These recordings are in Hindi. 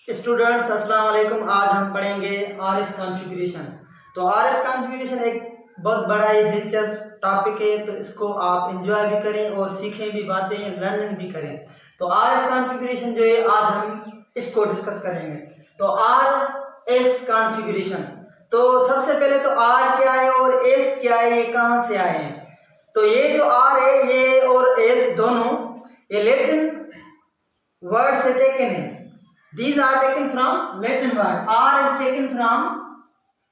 स्टूडेंट्स अस्सलाम वालेकुम। आज हम पढ़ेंगे आरएस कॉन्फ़िगरेशन। तो आरएस कॉन्फ़िगरेशन एक बहुत बड़ा ही दिलचस्प टॉपिक है, तो इसको आप एंजॉय भी करें और सीखें भी, बातें लर्निंग भी करें। तो आरएस कॉन्फ़िगरेशन जो है आज हम इसको डिस्कस करेंगे। तो आरएस कॉन्फ़िगरेशन, तो सबसे पहले तो आर क्या है और एस क्या है, ये कहाँ से आए हैं। तो ये जो आर है ये और एस दोनों ये लैटिन वर्ड से टेकन है। These are taken from Latin word. R is taken from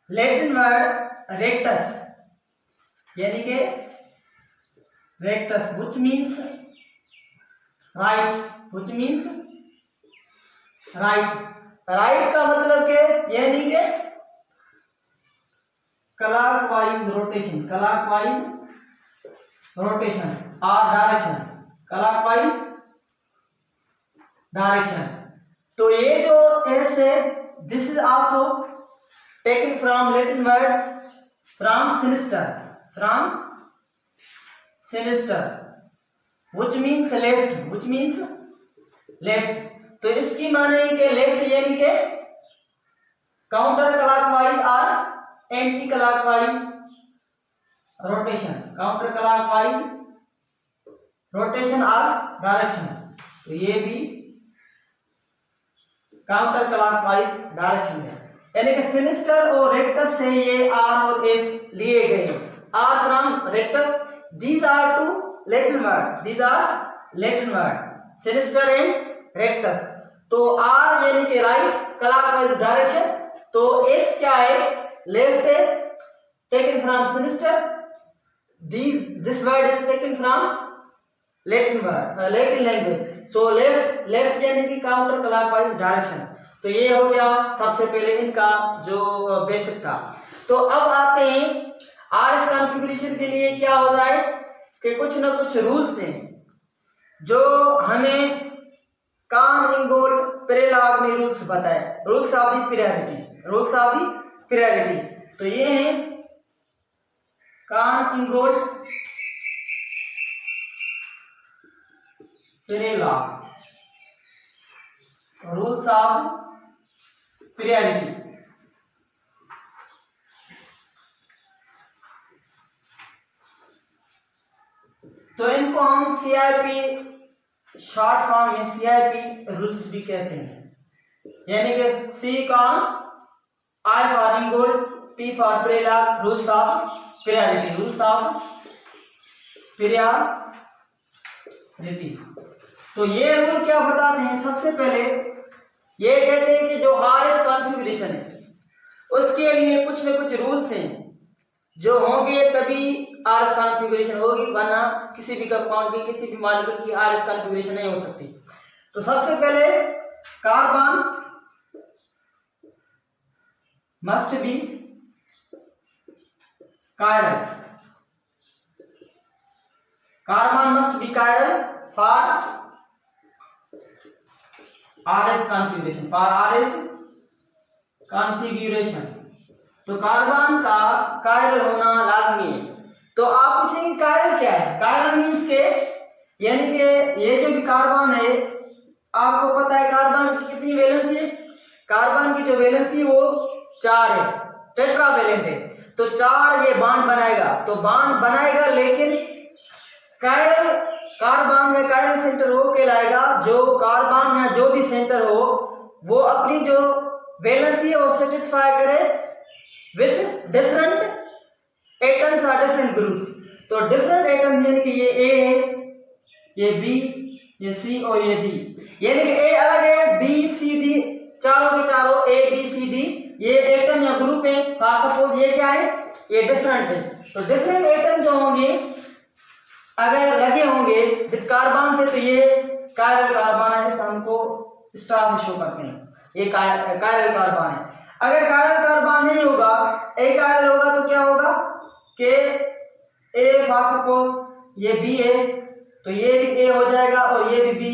Latin word rectus, यानी कि rectus, which means right, which means right. Right का मतलब के यानी कि clockwise rotation, clockwise rotation or direction, clockwise direction. तो ये जो एस है, this is also taken from Latin word from sinister, from sinister which means left, which means left. तो इसकी माने है कि लेफ्ट यानी कि काउंटर क्लॉकवाइज और anti clockwise rotation, counter clockwise rotation और डायरेक्शन। तो ये भी काउंटर क्लॉकवाइज डायरेक्शन है, यानी कि सिनिस्टर और रेक्टस से ये आर और एस लिए गए हैं। R from rectus, these are two Latin word, these are Latin word, sinister and rectus. तो आर यानी कि राइट क्लॉकवाइज डायरेक्शन, तो एस क्या है, लेफ्ट है, taken from sinister. This word is taken from Latin word, Latin language. So left, left यानी कि काउंटर क्लॉकवाइज डायरेक्शन। तो ये हो गया सबसे पहले इनका जो बेसिक था। तो अब आते हैं आरएस कॉन्फ़िगरेशन के लिए क्या हो रहा है कि कुछ ना कुछ रूल्स हैं जो हमें कान इंगोल्ड प्रेलाग ने रूल्स बताए, rules of the priority, rules of the priority. तो ये है Cahn Ingold Prelog, rules of priority. तो इनको हम सीआईपी शॉर्ट फॉर्म में सीआईपी रूल्स भी कहते हैं, यानी कि सी का I for Ingold, P for Prelog, rules of priority, rules of priority. तो ये रूल क्या बताते हैं, सबसे पहले ये कहते हैं कि जो आरएस कॉन्फ़िगरेशन है उसके लिए कुछ न कुछ रूल्स हैं जो होंगे तभी आरएस कॉन्फ़िगरेशन होगी, वरना किसी भी कंपाउंड की, किसी भी मॉलिक्यूल की आरएस कॉन्फ़िगरेशन नहीं हो सकती। तो सबसे पहले carbon must be chiral, carbon must be chiral for RS configuration, for RS configuration. तो कार्बन का कायरल होना लाजमी है। तो आप पूछेंगे कायरल क्या है, कायरल मींस के यानी कि ये जो भी कार्बन है, आपको पता है कार्बन की कितनी वैलेंसी है, कार्बन की जो वैलेंसी वो 4 है, टेट्रावैलेंट है। तो 4 ये बॉन्ड बनाएगा, तो बॉन्ड बनाएगा, लेकिन कायरल कार्बन या कायरल सेंटर वो कहलाएगा जो कार्बन या जो भी सेंटर हो वो अपनी जो वैलेंसी है वो सेटिस्फाई करे विद डिफरेंट एटम्स और डिफरेंट ग्रुप्स। तो डिफरेंट एटम यानी कि ये ए है, ये बी, ये सी और ये डी, यानी कि ए अलग है, बी सी डी चारों के चारों ए बी सी डी ये एटम या ग्रुप है। सपोज ये क्या है, ये डिफरेंट है। तो डिफरेंट एटम जो होंगे अगर लगे होंगे विद कार्बन से, तो ये कायरल कार्बन है, जैसे हमको स्टार से शो करते हैं, ये कायरल कार्बन है। अगर कायरल कार्बन नहीं होगा, ए कायरल होगा, तो क्या होगा कि ए फॉर सपोज ये बी है, तो ये भी ए हो जाएगा और ये भी B.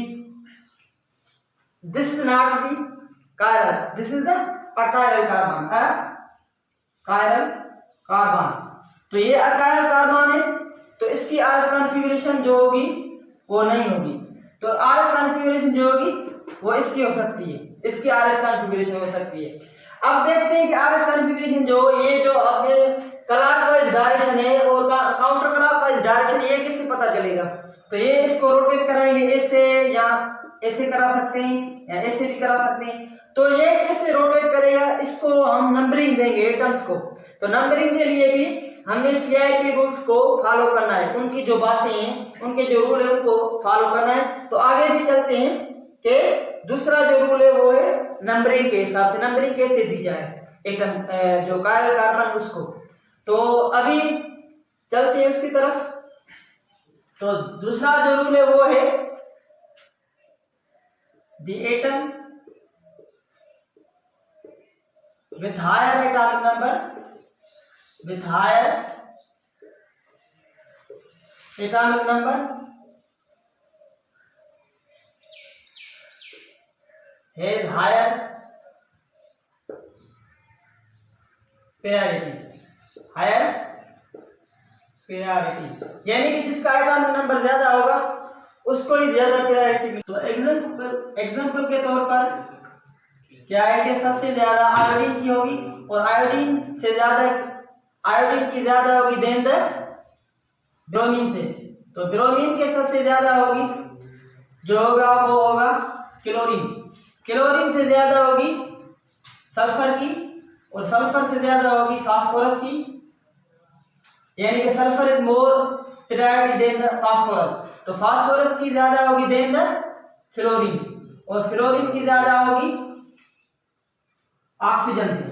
This is not the chiral, this is the achiral carbon, chiral carbon. तो ये अकायरल कार्बन है, तो इसकी आरएस कॉन्फ़िगरेशन जो होगी वो नहीं होगी। तो आरएस कॉन्फ़िगरेशन जो होगी वो इसकी हो सकती है, इसकी RS कॉन्फ़िगरेशन हो सकती है। अब देखते हैं कि RS कॉन्फ़िगरेशन जो ये जो अपने क्लॉकवाइज डायरेक्शन है और काउंटर क्लॉकवाइज डायरेक्शन, ये किससे पता चलेगा? तो ये इसको रोटेट कराएंगे ऐसे, या ऐसे करा सकते हैं या ऐसे भी करा सकते हैं। तो ये कैसे रोटेट करेगा, इसको हम नंबरिंग देंगे एटम्स को। तो नंबरिंग के लिए भी हमने CIP रूल्स को फॉलो करना है, उनकी जो बातें हैं, उनके जो रूल है उनको फॉलो करना है। तो आगे भी चलते हैं कि दूसरा जो रूल है वो है नंबरिंग के हिसाब से, नंबरिंग कैसे दी जाए एटम जो कायरल कार्बन उसको। तो अभी चलते हैं उसकी तरफ। तो दूसरा जो रूल है वो है the atom with higher atomic number, with higher atomic number has higher priority, higher priority, यानी कि जिसका एटॉमिक नंबर ज्यादा होगा उसको ही ज्यादा प्रायोरिटी मिलेगी। तो एग्जांपल के तौर पर क्या है कि सबसे ज्यादा आयोडीन की होगी, और आयोडीन की ज्यादा होगी देन द ब्रोमीन से। तो ब्रोमीन के सबसे ज्यादा होगी जो होगा वो होगा क्लोरीन से ज्यादा होगी सल्फर की, और सल्फर से ज्यादा होगी फास्फोरस की, यानी कि sulphur is more priority than the phosphorus. तो फास्फोरस की ज्यादा होगी देन द फ्लोरीन, और फ्लोरीन की ज्यादा होगी ऑक्सीजन से।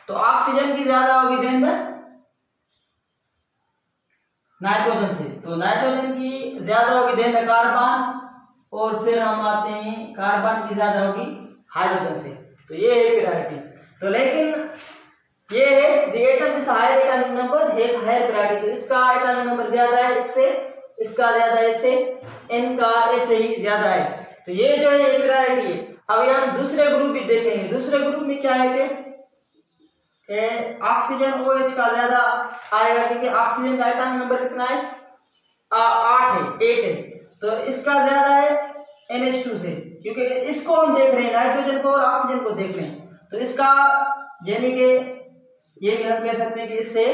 तो ऑक्सीजन की ज्यादा होगी देन द नाइट्रोजन से। तो नाइट्रोजन की ज्यादा होगी देन द कार्बन, और फिर हम आते हैं कार्बन की ज्यादा होगी हाइड्रोजन से। तो ये है प्रायोरिटी। तो लेकिन ये है the atom with higher atomic number has higher priority. तो इसका एटॉमिक नंबर ज्यादा है इससे, इसका ज्यादा है इससे, इनका ऐसे ही ज्यादा है। तो ये जो है प्रायोरिटी है। अब हम दूसरे ग्रुप भी देखेंगे। दूसरे ग्रुप में क्या है कि ऑक्सीजन OH का ज्यादा आएगा, क्योंकि ऑक्सीजन का एटॉमिक नंबर कितना है 8 है। तो इसका ज्यादा है NH2 से, क्योंकि इसको हम देख रहे हैं, नाइट्रोजन को और ऑक्सीजन को देख रहे हैं। तो इसका यानी कि ये भी हम कह सकते हैं कि इससे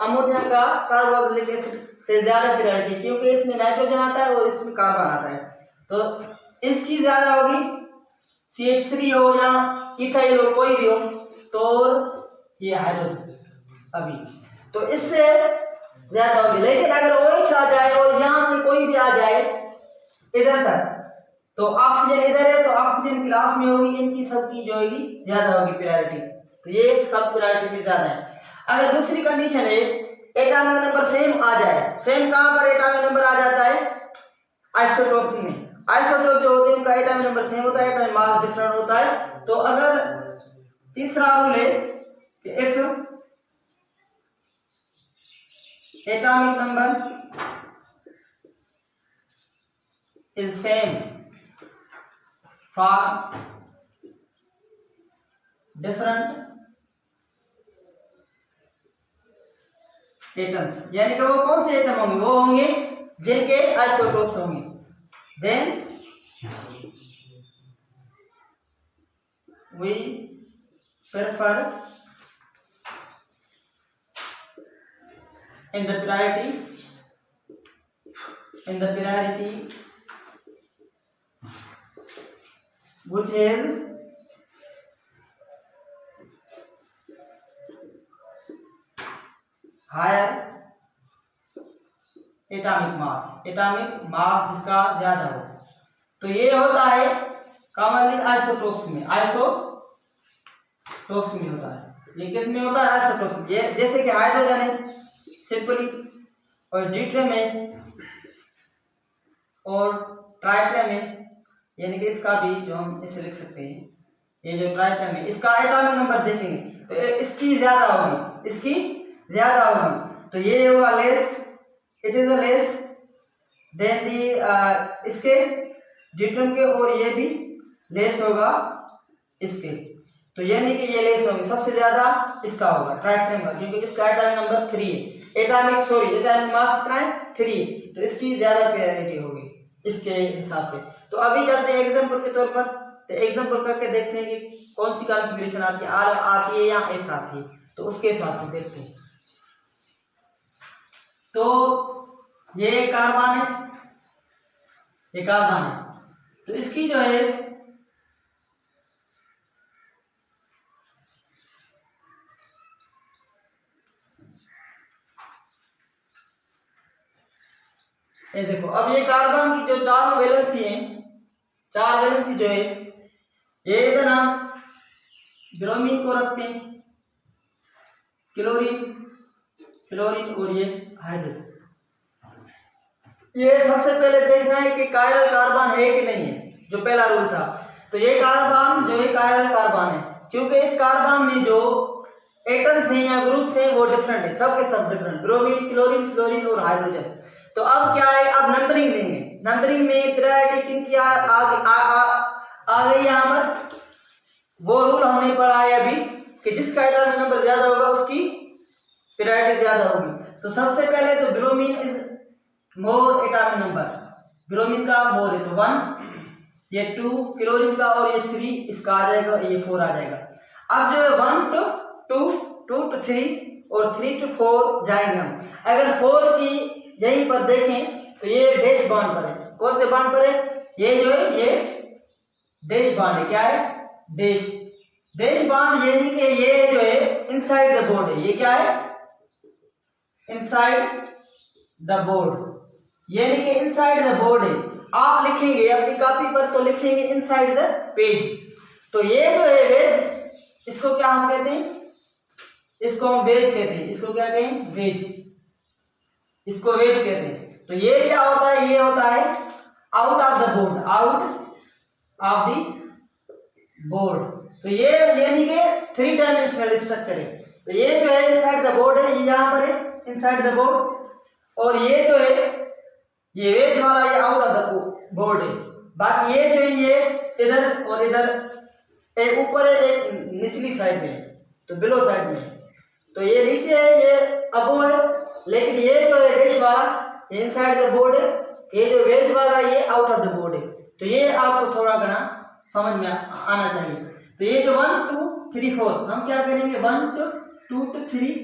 अमोनिया का कार्बोक्सिलिक एसिड से ज्यादा प्रायोरिटी, क्योंकि इसमें नाइट्रोजन आता है और इसमें कार्बन आता है। तो इसकी ज्यादा होगी CH3 हो या इथाइल हो, कोई भी हो, तो ये हाइड्रोजन अभी तो इससे ज्यादा होगी। लेकिन अगर OH आ जाए और यहाँ से कोई भी आ जाए इधर तक, तो ऑक्सीजन इधर है तो ऑक्सीजन क्लास में होगी, इनकी सबकी जो होगी ज्यादा होगी प्रायोरिटी। तो ये सब प्रायोरिटी में ज्यादा है। अगर दूसरी कंडीशन है एटॉमिक नंबर सेम आ जाए, सेम कहां पर एटॉमिक नंबर आ जाता है? आइसोटोप में। आइसोटोप जो होते हैं उनका एटॉमिक नंबर सेम होता है, एटॉमिक मास डिफरेंट होता है। तो अगर तीसरा रूल है कि if atomic number is same for different atoms, यानी कि वो कौन से एटम होंगे? वो होंगे जिनके आइसोटोप्स होंगे। Then we prefer in the priority which is higher atomic mass जिसका ज्यादा हो। तो ये होता है कॉमनली आइसोटोप्स में होता है। ये किस में होता है? आइसोटोप्स में। ये जैसे कि हाइड्रोजन है सिंपली, और ड्यूटेरियम है और ट्राइटियम है, यानी कि इसका भी जो हम इसे लिख सकते हैं, ये जो ट्राइटियम है इसका एटॉमिक नंबर देखेंगे तो इसकी ज्यादा होगी। तो ये होगा less, it is less than the इसके ड्यूटेरियम के, और ये भी लेस होगा इसके। तो यानी कि ये लेस होंगे, सबसे ज्यादा इसका होगा ट्राइटियम का, क्योंकि इसका एटॉमिक नंबर 3 है। एटॉमिक मास कितना है? 3। तो इसकी ज्यादा प्रायोरिटी होगी इसके हिसाब से। तो अभी चलते हैं एग्जांपल के तौर पर तो एग्जांपल करके देखते हैं कि कौन सी कॉन्फ़िगरेशन आती है, आर आती है या एस आती है, तो उसके हिसाब से देखते हैं। तो ये कार्बन है, ये कार्बन है, तो इसकी जो है ये देखो, अब ये कार्बन की जो चारों वैलेंसी है, चार वैलेंसी जो है, ये इधर हम ब्रोमीन को रखते हैं, क्लोरीन, फ्लोरीन और ये हाइड्रोजन। ये सबसे पहले देखना है कि कायरल कार्बन है कि नहीं है, जो पहला रूल था। तो ये कार्बन जो है कायरल कार्बन है, क्योंकि इस कार्बन में जो एटम्स हैं या ग्रुप्स हैं वो डिफरेंट है, सब के सब डिफरेंट, ब्रोमीन, क्लोरीन, फ्लोरीन और हाइड्रोजन। तो अब क्या है, अब नंबरिंग देंगे, नंबरिंग में प्रायोरिटी किन की आ गई यहाँ पर। वो रूल हमने पढ़ा है अभी कि जिसका एटॉमिक नंबर ज्यादा होगा उसकी प्रायोरिटी ज्यादा होगी। तो सबसे पहले तो bromine is more atomic number, bromine का मोर है तो 1, ये 2 क्लोरीन का, और ये 3 इसका आ जाएगा, ये 4 आ जाएगा। अब जो है 1 to 2, 2 to 3 और 3 to 4 जाएंगे हम। अगर 4 की यहीं पर देखें तो ये डैश बॉन्ड पर है, कौन से बॉन्ड पर है, ये जो है ये डैश बॉन्ड है, क्या है, डैश, डैश बॉन्ड, यानी कि ये जो है इनसाइड द बोर्ड है, ये क्या है, इनसाइड द बोर्ड, यानी कि इनसाइड द बोर्ड है। आप लिखेंगे अपनी कॉपी पर तो लिखेंगे इनसाइड द पेज। तो ये जो है वेज, इसको क्या हम कहते हैं, इसको हम वेज कहते हैं, इसको क्या कहते हैं, वेज, इसको वेज कहते हैं। तो ये क्या होता है, ये होता है out of the board, out of the board. तो ये यानी कि 3 डायमेंशनल स्ट्रक्चर है। तो ये जो है इनसाइड द बोर्ड है, ये यहाँ पर है इनसाइड द बोर्ड, और ये जो है ये वेज वाला ये आउट ऑफ द बोर्ड है। बाकी ये जो है ये इधर और इधर, एक ऊपर है एक निचली साइड में, तो बिलो साइड में, तो ये नीचे है ये अबो है, लेकिन ये जो है डैश वाला ये इनसाइड द बोर्ड है, ये जो वेज वाला ये आउट ऑफ द बोर्ड है। तो ये आपको थोड़ा घना समझ में आना चाहिए। तो ये जो 1 2 3 4 हम क्या करेंगे, 1 2 to 3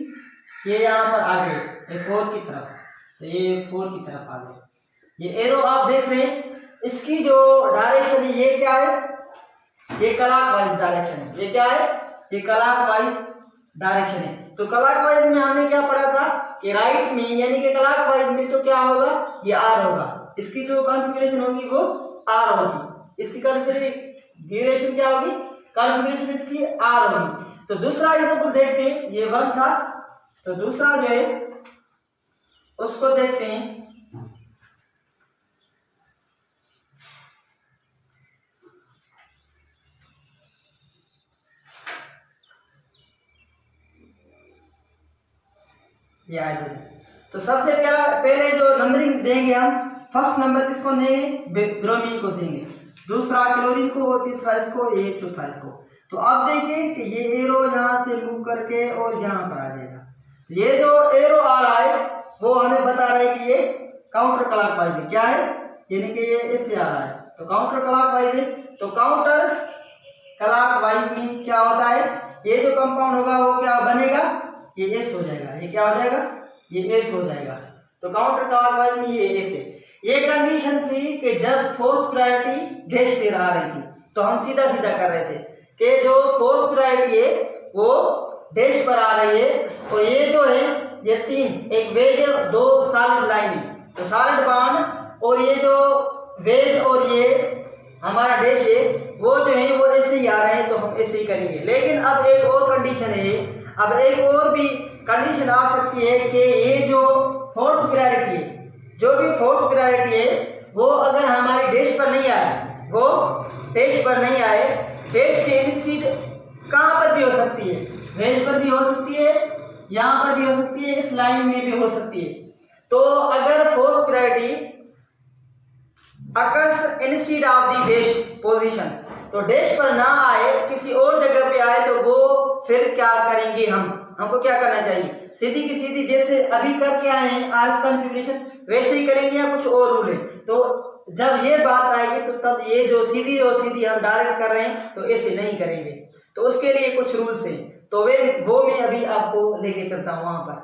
ये यहाँ पर आ गए, ये 4 की तरफ, तो ये 4 की तरफ आ गए। ये एरो आप देख रहे हैं, इसकी जो डायरेक्शन है ये क्या है, ये क्लॉकवाइज डायरेक्शन है, ये क्या है, ये क्लॉकवाइज डायरेक्शन है। तो क्लॉकवाइज में हमने क्या पढ़ा था कि राइट में यानी कि क्लॉकवाइज में तो क्या होगा, ये आर होगा, इसकी जो कॉन्फ़िगरेशन होगी वो आर होगी, इसकी कॉन्फ़िगरेशन क्या होगी, कॉन्फ़िगरेशन इसकी आर होगी। तो दूसरा एग्जांपल देखते हैं, ये 1 था, तो दूसरा जो है उसको देखते हैं। ये हाइड्रोजन। तो सबसे पहले जो नंबरिंग देंगे हम, फर्स्ट नंबर किसको देंगे, ब्रोमीन को देंगे, दूसरा क्लोरीन को, और तीसरा इसको, ये चौथा इसको। तो अब देखिए कि ये एरो यहाँ से मूव करके और यहाँ पर आ जाएगा। ये जो एरो आ रहा है वो हमें बता रहा है कि ये काउंटर क्लॉकवाइज है, क्या है, यानी कि ये ऐसे आ रहा है, तो काउंटर क्लॉकवाइज है। तो काउंटर क्लॉकवाइज में क्या होता है, ये जो कंपाउंड होगा वो क्या बनेगा, ये एस हो जाएगा, ये क्या हो जाएगा, ये एस हो जाएगा। तो काउंटर क्लॉकवाइज में ये एस है। ये कंडीशन थी कि जब फोर्थ प्रायोरिटी डैश पे आ रही थी तो हम सीधा सीधा कर रहे थे कि जो फोर्थ प्रायोरिटी है वो डैश पर आ रही है, और ये जो है ये 3, एक वेज है, 2 सॉलिड लाइन है, तो सॉलिड बॉन्ड, और ये जो वेज और ये हमारा डैश है वो जो है वो ऐसे ही आ रहे हैं, तो हम ऐसे ही करेंगे। लेकिन अब एक और कंडीशन है, अब एक और भी कंडीशन आ सकती है कि ये जो फोर्थ प्रायोरिटी है, जो भी फोर्थ प्रायोरिटी है वो अगर हमारे डैश पर नहीं आए, वो डैश पर नहीं आए, डैश के इंस्टीड कहाँ पर भी हो सकती है, वेज पर भी हो सकती है, यहाँ पर भी हो सकती है, इस लाइन में भी हो सकती है। तो अगर fourth priority occurs instead of the dash position, तो डैश पर ना आए, किसी और जगह पे आए, तो वो फिर क्या करेंगे, हमको क्या करना चाहिए, सीधी की सीधी जैसे अभी करके आए हैं आज कॉन्फ़िगरेशन वैसे ही करेंगे या कुछ और रूल है। तो जब ये बात आएगी तो तब ये जो सीधी और सीधी हम डायरेक्ट कर रहे हैं तो ऐसे नहीं करेंगे, तो उसके लिए कुछ रूल्स हैं, तो वो मैं अभी आपको लेके चलता हूँ वहां पर।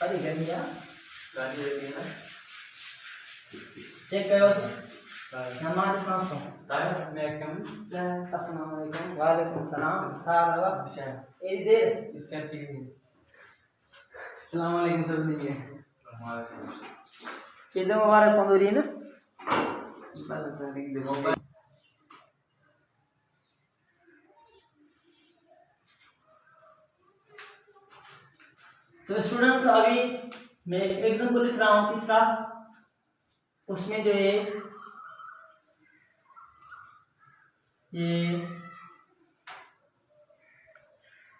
अरे गर्मिया चेक करो हमारे सांस को। अस्सलाम वालेकुम। वालेकुम सलाम। ये देर अस्सलाम वालेकुम सब नहीं है। कितने मुबारक पंदूरी ना। तो स्टूडेंट्स अभी मैं एग्जाम्पल लिख रहा हूँ तीसरा, उसमें जो है ये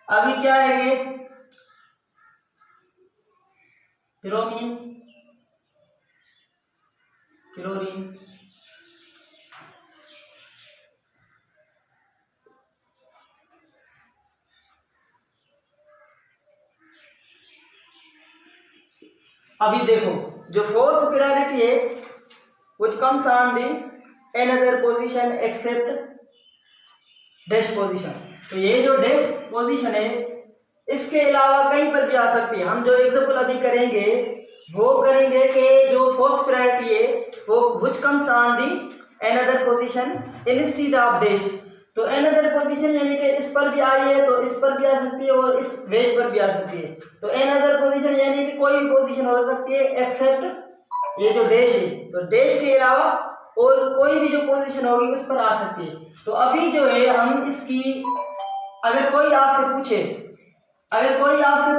अभी क्या है कि पिरोमीन, क्लोरीन, अभी देखो जो फोर्थ प्रायोरिटी है which comes on the another position except dash position, तो ये जो डैश पोजीशन है इसके अलावा कहीं पर भी आ सकती है। हम जो एग्जांपल अभी करेंगे वो करेंगे कि जो फोर्थ प्रायोरिटी है वो which comes on the another position instead of dash, तो another position यानी कि इस पर भी आई है तो इस पर भी आ सकती है और इस वेज पर भी आ सकती है, तो another position यानी कि कोई भी पोजीशन हो सकती है एक्सेप्ट ये जो डैश है, तो डैश के अलावा और कोई भी जो पोजीशन होगी उस पर आ सकती है। तो अभी जो है हम इसकी अगर कोई आपसे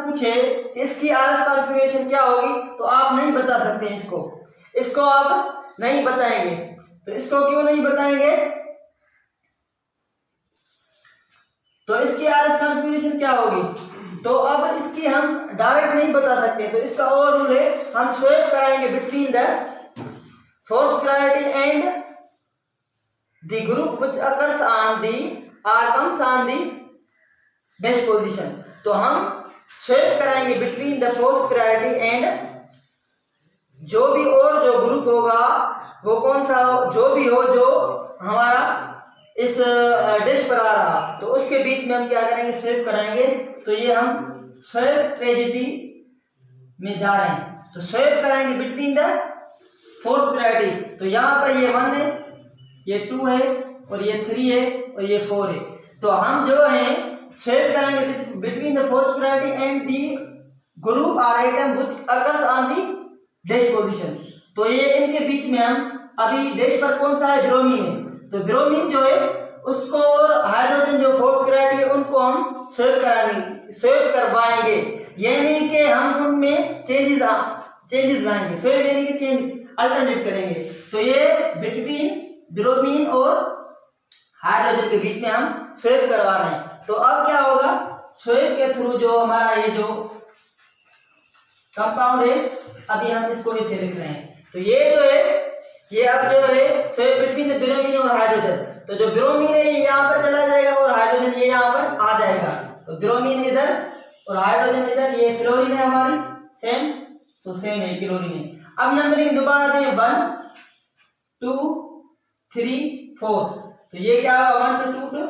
पूछे कि इसकी आरएस कॉन्फ़िगरेशन क्या होगी तो आप नहीं बता सकते हैं, इसको आप नहीं बताएंगे। तो इसको क्यों नहीं बताएंगे, तो इसकी आरएस कॉन्फ़िगरेशन क्या होगी, तो अब इसकी हम डायरेक्ट नहीं बता सकते, तो इसका और रूल है हम स्वैप कराएंगे between the fourth priority and the group which occurs on the और comes on the dash position, तो हम स्वैप कराएंगे between the fourth priority and जो भी और जो ग्रुप होगा वो कौन सा जो भी हो जो हमारा इस डैश पर आ रहा, तो उसके बीच में हम क्या करेंगे स्वैप कराएंगे। तो ये हम स्वैप ट्रेजेडी में जा रहे हैं, तो स्वैप कराएंगे बिटवीन द फोर्थ प्रायोरिटी, तो यहाँ पर ये 1 है, ये 2 है और ये 3 है और ये 4 है, तो हम जो है स्वैप करेंगे between the fourth priority and the group और item which occurs on the dash position, तो ये इनके बीच में हम अभी डैश पर कौन सा है ब्रोमीन है, तो ब्रोमीन जो है उसको और हाइड्रोजन जो फोर्थ प्रायोरिटी है उनको हम स्वैप करवाएंगे, यानी कि हम उनमें चेंजेस लाएंगे, स्वैप यानी कि चेंज अल्टरनेट करेंगे, तो ये बिटवीन ब्रोमीन और हाइड्रोजन के बीच में हम स्वैप करवा रहे हैं। तो अब क्या होगा, स्वैप के थ्रू जो हमारा ये जो कंपाउंड है अभी हम इसको इसे लिख रहे हैं, तो ये जो है ये अब जो है स्वैप बिटवीन द ब्रोमीन और हाइड्रोजन, तो जो ब्रोमीन है ये यहाँ पर चला जाएगा और हाइड्रोजन ये यहाँ पर आ जाएगा, तो ब्रोमीन इधर और हाइड्रोजन इधर, ये फ्लोरीन है हमारी सेम, तो सेम है क्लोरीन है। अब नंबरिंग दोबारा दें 1 2 3 4, तो ये क्या होगा 1 2 2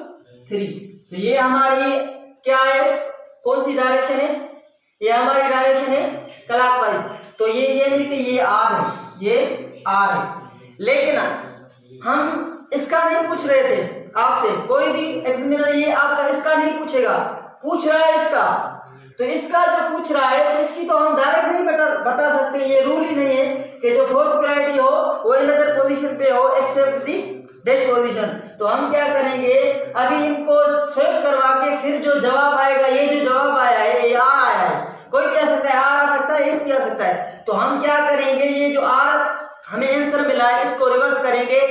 3, तो ये हमारी क्या है कौन सी डायरेक्शन है, ये हमारी डायरेक्शन है क्लॉकवाइज, तो ये यानी कि ये आर है, ये आर है, लेकिन हम इसका नहीं पूछ रहे थे आपसे, कोई भी एग्जामिनर ये आपका इसका नहीं पूछेगा, पूछ रहा है इसका, तो इसका जो पूछ रहा है तो इसकी तो हम डायरेक्ट नहीं बता सकते, ये रूल ही नहीं है कि जो फोर्थ प्रायोरिटी हो वो अनदर पोजीशन पे हो एक्सेप्ट दी डैश पोजीशन, तो हम क्या करेंगे अभी इनको स्वैप करवा के फिर जो जवाब आएगा, ये जो जवाब आया है ये आर आया है, कोई भी आ सकता है, आर आ सकता है, एस भी आ सकता है, तो हम क्या करेंगे ये जो आर हमें आंसर मिला है इसको रिवर्स करेंगे,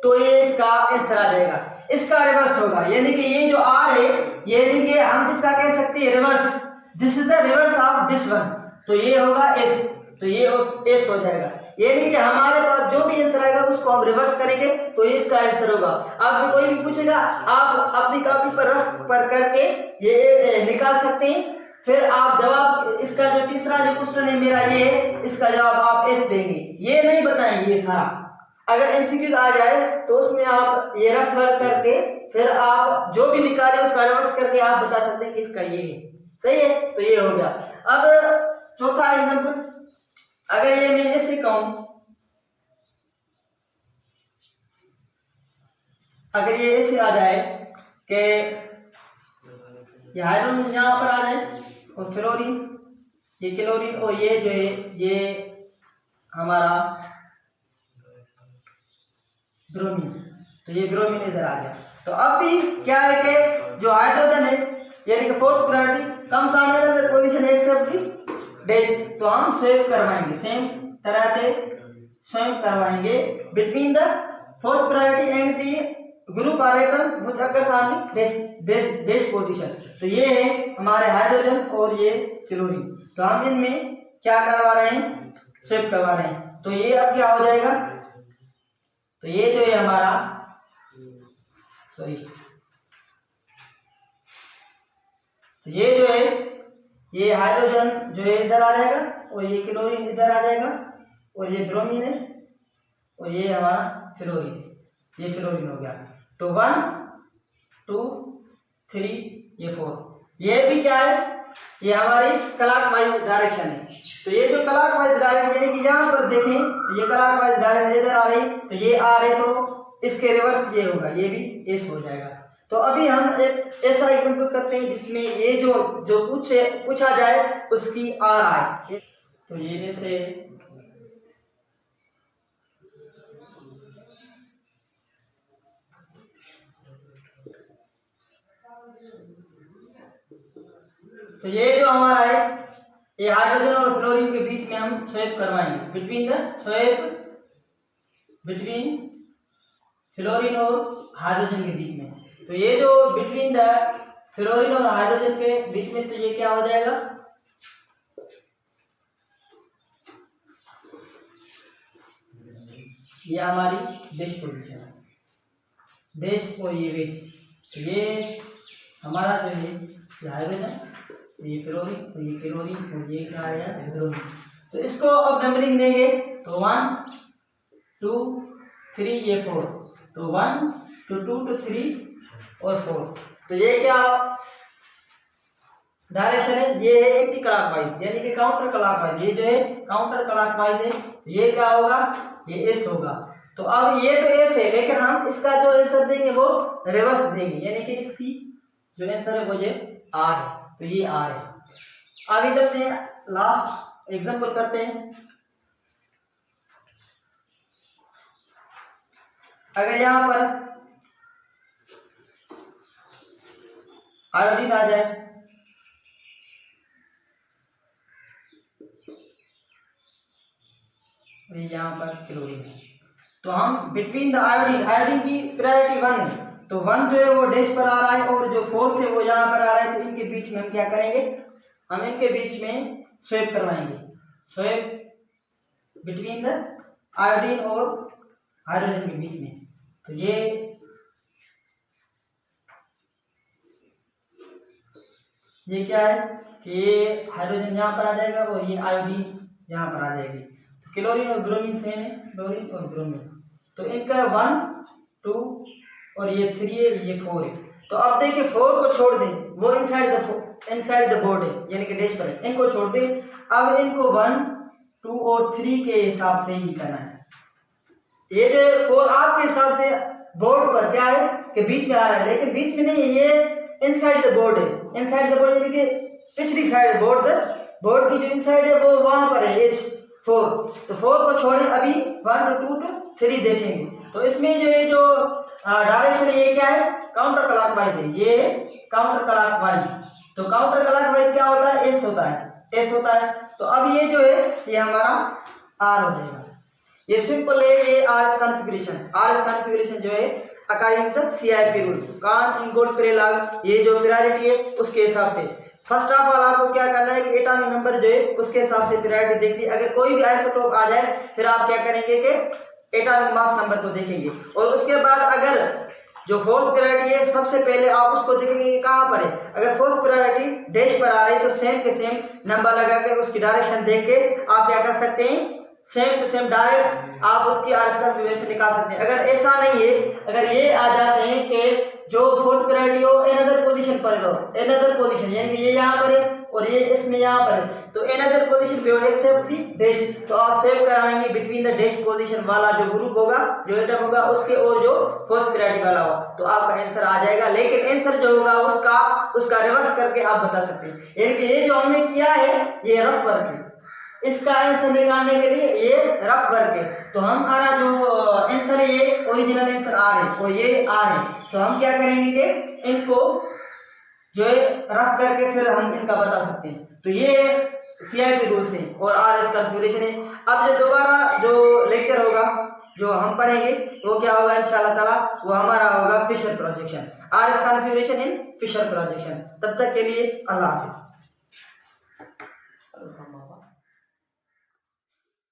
तो ये इसका आंसर आ जाएगा, इसका रिवर्स होगा, यानी कि ये जो आर है यानी कि हम इसका कह सकते हैं reverse, this is the reverse of this one, तो ये होगा एस, तो ये एस हो जाएगा, यानी कि हमारे पास जो भी आंसर आएगा उसको हम रिवर्स करेंगे तो ये इसका आंसर होगा। आपसे कोई भी पूछेगा आप अपनी कॉपी पर रफ पर करके ये निकाल सकते हैं, फिर आप जवाब इसका जो तीसरा जो क्वेश्चन है मेरा ये, इसका जवाब आप एस देंगे, ये नहीं बताएंगे ये सारा। अगर एमसीक्यू आ जाए तो उसमें आप ये रफ वर्क करके फिर आप जो भी निकाले उसका रिवर्स करके आप बता सकते हैं कि इसका ये है। सही है, तो ये हो गया। अब चौथा एग्जांपल, अगर ये मैं ऐसे कहूं, अगर ये ऐसे आ जाए कि ये हाइड्रोजन यहाँ पर आ जाए और फ्लोरीन, ये क्लोरीन, और ये जो है ये हमारा ब्रोमीन, तो ये ब्रोमीन इधर आ गया। तो अब भी क्या है कि जो हाइड्रोजन है यानी कि फोर्थ प्रायोरिटी कम सा आने पोजीशन एक्सेप्ट दी डैश, तो हम स्वेप करवाएंगे, सेम तरह से स्वेप करवाएंगे between the fourth priority and the group item which occurs on the dash position. तो ये है हमारे हाइड्रोजन और ये क्लोरीन, तो हम इनमें क्या करवा रहे हैं, स्वेप करवा रहे हैं। तो ये अब क्या हो जाएगा, तो ये जो है हमारा सॉरी, तो ये जो है ये हाइड्रोजन जो है इधर आ जाएगा और ये क्लोरीन इधर आ जाएगा और ये ब्रोमीन है और ये हमारा फ्लोरीन, ये फ्लोरीन हो गया। तो 1 2 3 ये 4, ये भी क्या है, ये हमारी क्लॉकवाइज डायरेक्शन है। तो ये जो क्लॉकवाइज डायरेक्शन यानी कि यहाँ पर देखें ये क्लॉकवाइज डायरेक्शन इधर आ रही, तो ये आ रहे, तो इसके रिवर्स ये होगा, ये भी एस हो जाएगा। तो अभी हम एक ऐसा एग्जांपल करते हैं जिसमें ये जो पूछा जाए उसकी आर आए। तो ये जैसे तो ये जो हमारा है ये हाइड्रोजन और फ्लोरीन के बीच में हम स्वेप करवाएंगे, बिटवीन फ्लोरीन और हाइड्रोजन के बीच में। तो ये जो बिटवीन द फ्लोरीन और हाइड्रोजन के बीच में, तो ये क्या हो जाएगा, ये हमारी डैश पोजीशन है, डैश और ये वेज। तो ये हमारा जो है ये हाइड्रोजन, ये फ्लोरीन और ये क्लोरीन और ये क्या है ब्रोमीन। तो इसको अब नंबरिंग देंगे, तो 1 2 3 ये 4, तो 1 2 2 2 3 और 4। तो ये क्या डायरेक्शन है, ये है एंटी क्लॉकवाइज यानी कि काउंटर क्लॉकवाइज, ये जो है काउंटर क्लॉकवाइज है, ये क्या होगा, ये एस होगा। तो अब ये तो एस है, लेकिन हम इसका जो आंसर देंगे वो रिवर्स देंगे, यानी कि इसकी जो आंसर है वो ये आर है, तो ये आर है। आगे चलते हैं, लास्ट एग्जांपल करते हैं। अगर यहां पर आयोडीन आ जाए, यहाँ पर क्लोरीन है, तो हम बिटवीन द आयोडीन की प्रायोरिटी 1 है, तो 1 जो है वो डैश पर आ रहा है और जो 4th है वो यहाँ पर आ रहा है। तो इनके बीच में हम क्या करेंगे, हम इनके बीच में स्वेप करवाएंगे, स्वेप बिटवीन द आयोडीन और हाइड्रोजन के बीच में। तो ये क्या है कि ये हाइड्रोजन यहाँ पर आ जाएगा और ये आयोडीन यहाँ पर आ जाएगी। तो क्लोरीन और ब्रोमीन सेम है, क्लोरीन और ब्रोमीन, तो इनका 1 2 और ये 3 है, ये 4 है। तो अब देखिए 4 को छोड़ दें, वो इनसाइड द बोर्ड है यानी कि डैश पर है, इनको छोड़ दें। अब इनको 1 2 और 3 के हिसाब से ही करना है। ये जो 4 आपके हिसाब से बोर्ड पर क्या है कि बीच में आ रहा है, लेकिन बीच में नहीं है, ये इनसाइड द बोर्ड है। इनसाइड द बोर्ड यानी कि पिछली साइड बोर्ड की जो इनसाइड है वो वहां पर है, एज 4। तो 4 को छोड़ें, अभी 1 2 3 देखेंगे। तो इसमें जो ये जो डायरेक्शन है ये क्या है, काउंटर क्लॉकवाइज है, ये काउंटर क्लॉकवाइज। तो काउंटर क्लॉकवाइज क्या होता है, एस होता है। तो अब ये जो है ये हमारा आर हो जाएगा। ये सिंपल है, ये आर कॉन्फ़िगरेशन जो है according to CIP rule, Cahn Ingold Prelog, ये जो प्रायोरिटी है उसके हिसाब से। फर्स्ट ऑफ ऑल आपको क्या करना है कि एटॉमिक नंबर जो है उसके हिसाब से प्रायोरिटी देखनी। अगर कोई भी आइसोटोप आ जाए फिर आप क्या करेंगे कि एटॉमिक मास नंबर को देखेंगे, और उसके बाद अगर जो फोर्थ प्रायोरिटी है सबसे पहले आप उसको देखेंगे कि कहाँ पर है। अगर फोर्थ प्रायोरिटी डैश पर आ रही है तो सेम के सेम नंबर लगा के उसकी डायरेक्शन देख के आप क्या कर सकते हैं, सेम टू सेम डायरेक्ट आप उसकी आर स्क्वायर फ्यूरियन निकाल सकते हैं। अगर ऐसा नहीं है, अगर ये आ जाते हैं कि जो फोर्थ प्रायोरिटी हो एनदर पोजीशन पर हो, एनदर पोजीशन यानी कि ये यहाँ पर है और ये इसमें यहाँ पर है, तो एनदर पोजीशन पे हो एक्सेप्ट दी डैश, तो आप सेव कराएंगे बिटवीन द डैश पोजीशन वाला जो ग्रुप होगा, जो एटम होगा उसके और जो फोर्थ प्रायोरिटी वाला हो, तो आपका आंसर आ जाएगा। लेकिन आंसर जो होगा उसका रिवर्स करके आप बता सकते हैं, यानी कि ये जो हमने किया है ये रफ वर्क है, इसका आंसर निकालने के लिए ये रफ वर्क है। तो हमारा जो आंसर है ये ओरिजिनल आंसर आर है और ये आर है, तो हम क्या करेंगे कि इनको जो है रफ करके फिर हम इनका बता सकते हैं। तो ये CIP रूल्स है और आर इसका कन्फ्यूरेशन है। अब जो दोबारा जो लेक्चर होगा जो हम पढ़ेंगे वो क्या होगा इंशाल्लाह ताला, वो हमारा होगा Fischer projection, R is configuration in Fischer projection. तब तक के लिए अल्लाह हाफिज।